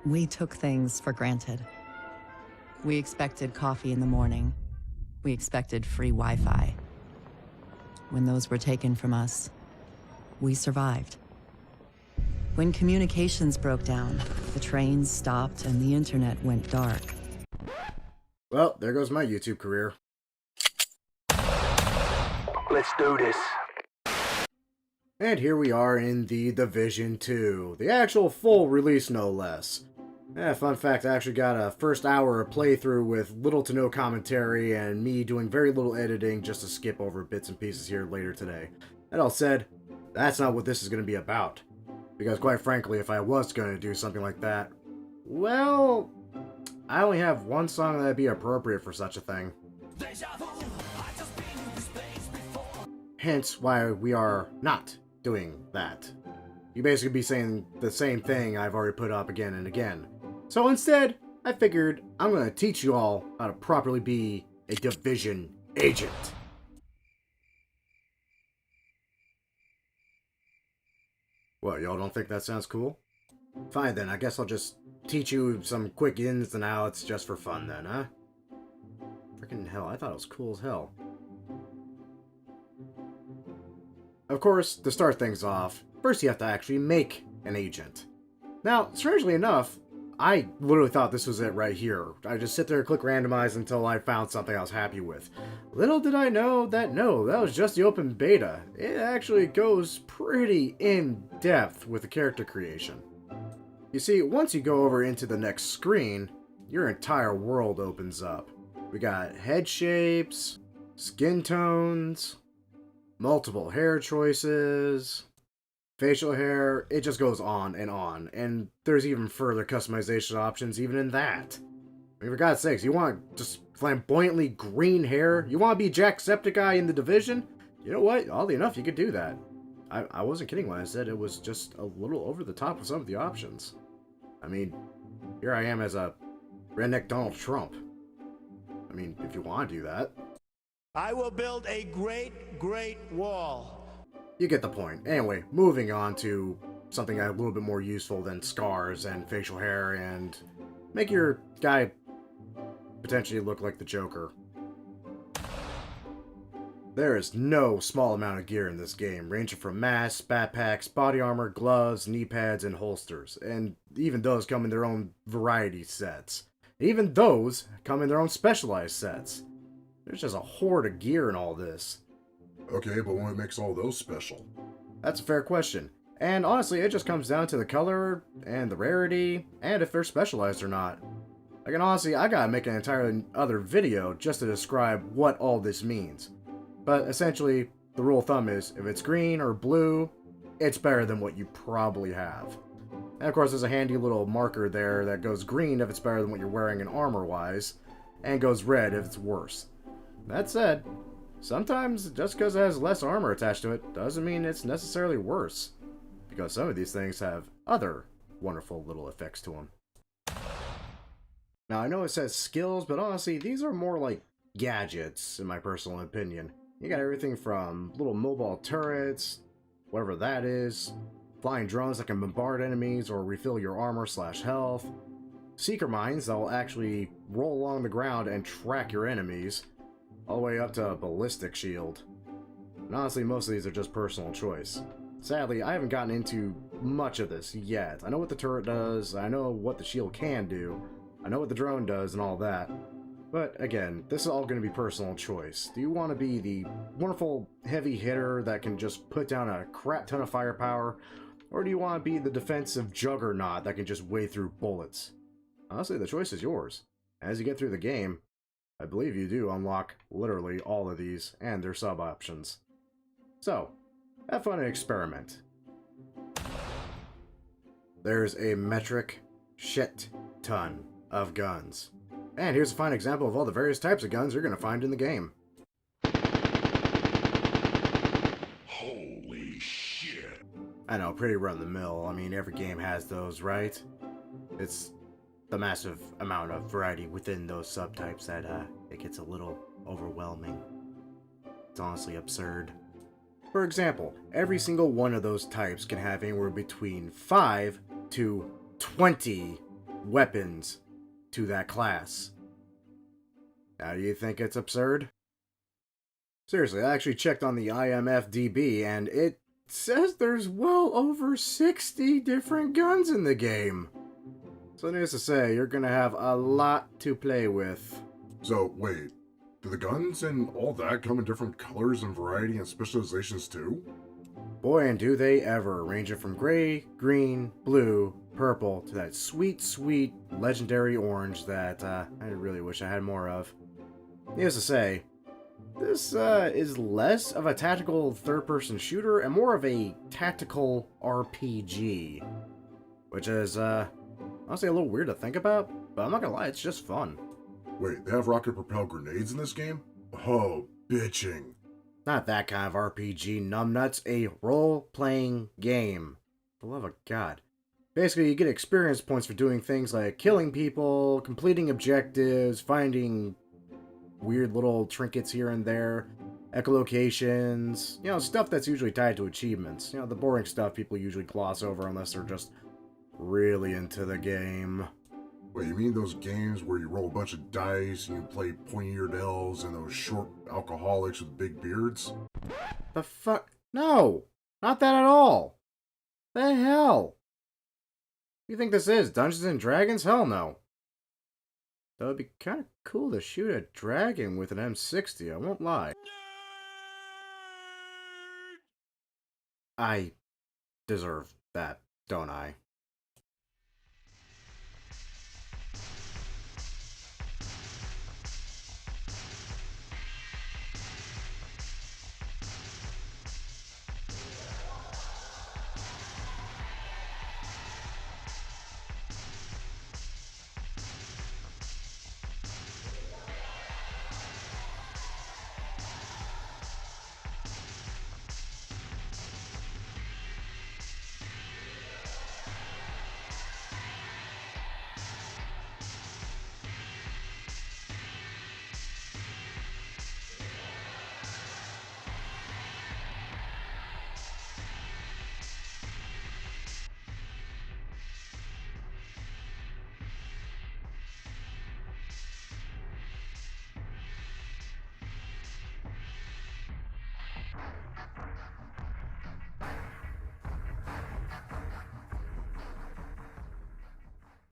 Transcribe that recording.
We took things for granted. We expected coffee in the morning. We expected free Wi-Fi. When those were taken from us, we survived. When communications broke down, the trains stopped and the internet went dark. Well, there goes my YouTube career. Let's do this. And here we are in The Division 2. The actual full release, no less. Fun fact, I actually got a first hour of playthrough with little to no commentary and me doing very little editing just to skip over bits and pieces here later today. That all said, that's not what this is going to be about. Because quite frankly, if I was going to do something like that, well, I only have one song that would be appropriate for such a thing. Hence why we are not doing that. You basically be saying the same thing I've already put up again and again. So instead, I figured I'm going to teach you all how to properly be a Division agent. What, y'all don't think that sounds cool? Fine then, I guess I'll just teach you some quick ins and outs just for fun then, huh? Freaking hell, I thought it was cool as hell. Of course, to start things off, first you have to actually make an agent. Now, strangely enough, I literally thought this was it right here. I just sit there, click randomize until I found something I was happy with. Little did I know that no, that was just the open beta. It actually goes pretty in-depth with the character creation. You see, once you go over into the next screen, your entire world opens up. We got head shapes, skin tones, multiple hair choices, facial hair, it just goes on, and there's even further customization options even in that. I mean, for God's sakes, you want just flamboyantly green hair? You want to be Jacksepticeye in The Division? You know what? Oddly enough, you could do that. I wasn't kidding when I said it was just a little over the top with some of the options. I mean, here I am as a redneck Donald Trump. I mean, if you want to do that. I will build a great wall. You get the point. Anyway, moving on to something a little bit more useful than scars and facial hair and make your guy potentially look like the Joker. There is no small amount of gear in this game, ranging from masks, backpacks, body armor, gloves, knee pads, and holsters. And even those come in their own variety sets. Even those come in their own specialized sets. There's just a horde of gear in all this. Okay, but what makes all those special? That's a fair question. And honestly, it just comes down to the color, and the rarity, and if they're specialized or not. Like, and honestly, I gotta make an entirely other video just to describe what all this means. But essentially, the rule of thumb is, if it's green or blue, it's better than what you probably have. And of course, there's a handy little marker there that goes green if it's better than what you're wearing in armor-wise, and goes red if it's worse. That said, sometimes just because it has less armor attached to it doesn't mean it's necessarily worse, because some of these things have other wonderful little effects to them. Now I know it says skills, but honestly these are more like gadgets in my personal opinion. You got everything from little mobile turrets, whatever that is, flying drones that can bombard enemies or refill your armor/health, seeker mines that will actually roll along the ground and track your enemies, all the way up to a ballistic shield. And honestly, most of these are just personal choice. Sadly, I haven't gotten into much of this yet. I know what the turret does, I know what the shield can do, I know what the drone does and all that. But again, this is all going to be personal choice. Do you want to be the wonderful heavy hitter that can just put down a crap ton of firepower? Or do you want to be the defensive juggernaut that can just wade through bullets? Honestly, the choice is yours. As you get through the game, I believe you do unlock literally all of these and their sub-options. So, have fun and experiment. There's a metric shit ton of guns. And here's a fine example of all the various types of guns you're going to find in the game. Holy shit. I know, pretty run-of-the-mill. I mean, every game has those, right? It's the massive amount of variety within those subtypes that it gets a little overwhelming. It's honestly absurd. For example, every single one of those types can have anywhere between 5 to 20 weapons to that class. Now, do you think it's absurd? Seriously, I actually checked on the IMFDB, and it says there's well over 60 different guns in the game. So needless to say, you're gonna have a lot to play with. So, wait, do the guns and all that come in different colors and variety and specializations too? Boy, and do they ever, ranging from gray, green, blue, purple, to that sweet, sweet, legendary orange that I really wish I had more of. Needless to say, this is less of a tactical third-person shooter and more of a tactical RPG. Which is, honestly a little weird to think about, but I'm not gonna lie, it's just fun. Wait, they have rocket-propelled grenades in this game? Oh, bitching. Not that kind of RPG, numbnuts, a role-playing game. For the love of God. Basically, you get experience points for doing things like killing people, completing objectives, finding weird little trinkets here and there, echolocations, you know, stuff that's usually tied to achievements. You know, the boring stuff people usually gloss over unless they're just really into the game. Wait, you mean those games where you roll a bunch of dice and you play pointy-eared elves and those short alcoholics with big beards? The fuck? No! Not that at all! The hell? You think this is Dungeons and Dragons? Hell no. Though it'd be kind of cool to shoot a dragon with an M60, I won't lie. I deserve that, don't I?